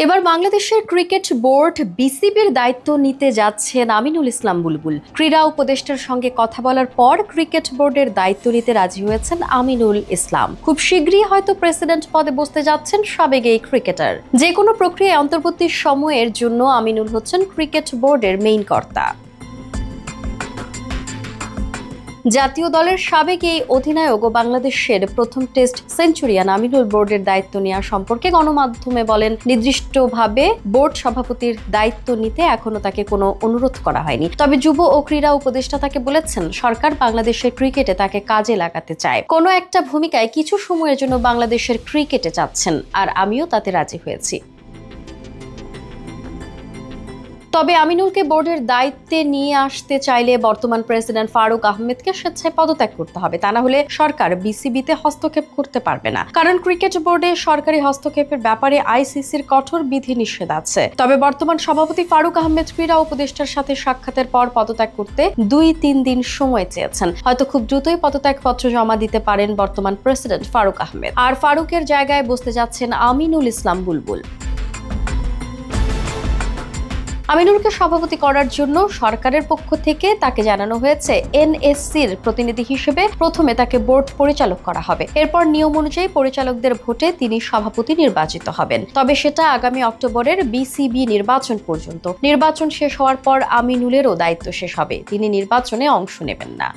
এবার বাংলাদেশের cricket board বিসিবির দায়িত্ব নিতে যাচ্ছেন আমিনুল ইসলাম বুলবুল। ক্রীড়া উপদেষ্টার সঙ্গে কথা বলার পর ক্রিকেট বোর্ডের দায়িত্ব নিতে রাজি হয়েছেন আমিনুল ইসলাম। খুব শীঘ্রই হয়তো প্রেসিডেন্ট পদে বসতে যাচ্ছেন সাবেক এই ক্রিকেটার। যে কোনো প্রক্রিয়ায় অন্তর্বর্তী সময়ের জন্য আমিনুল হচ্ছেন ক্রিকেট বোর্ডের মেইন কর্তা। জাতীয় দলের সাবেক এই অধিনায়ক ও বাংলাদেশের প্রথম টেস্ট সেঞ্চুরিয়ান আমিনুল বোর্ডের দায়িত্ব নেওয়া সম্পর্কে গণমাধ্যমে বলেন, নির্দিষ্টভাবে বোর্ড সভাপতির দায়িত্ব নিতে এখনো তাকে কোনো অনুরোধ করা হয়নি। তবে যুব ও ক্রীড়া উপদেষ্টা তাকে বলেছেন, সরকার বাংলাদেশের ক্রিকেটে তাকে কাজে লাগাতে চায়। কোনো একটা ভূমিকায় কিছু সময়ের জন্য বাংলাদেশের ক্রিকেটে চাচ্ছেন, আর আমিও তাতে রাজি হয়েছি। তবে আমিনুলকে বোর্ডের দায়িত্বে নিয়ে আসতে চাইলে বর্তমান প্রেসিডেন্ট ফারুক আহমেদকে স্বেচ্ছায় পদত্যাগ করতে হবে, তা না হলে সরকার বিসিবিতে হস্তক্ষেপ করতে পারবে না। কারণ ক্রিকেট বোর্ডে সরকারি হস্তক্ষেপের ব্যাপারে আইসিসির কঠোর বিধিনিষেধ আছে। তবে বর্তমান সভাপতি ফারুক আহমেদ ক্রীড়া উপদেষ্টার সাথে সাক্ষাতের পর পদত্যাগ করতে 2-3 দিন সময় চেয়েছেন। হয়তো খুব দ্রুতই পদত্যাগপত্র জমা দিতে পারেন বর্তমান প্রেসিডেন্ট ফারুক আহমেদ। আর ফারুকের জায়গায় বসতে যাচ্ছেন আমিনুল ইসলাম বুলবুল। আমিনুলকে সভাপতি করার জন্য সরকারের পক্ষ থেকে তাকে জানানো হয়েছে, এনএসসির প্রতিনিধি হিসেবে প্রথমে তাকে বোর্ড পরিচালক করা হবে। এরপর নিয়ম অনুযায়ী পরিচালকদের ভোটে তিনি সভাপতি নির্বাচিত হবেন। তবে সেটা আগামী অক্টোবরের বিসিবি নির্বাচন পর্যন্ত। নির্বাচন শেষ হওয়ার পর আমিনুলেরও দায়িত্ব শেষ হবে, তিনি নির্বাচনে অংশ নেবেন না।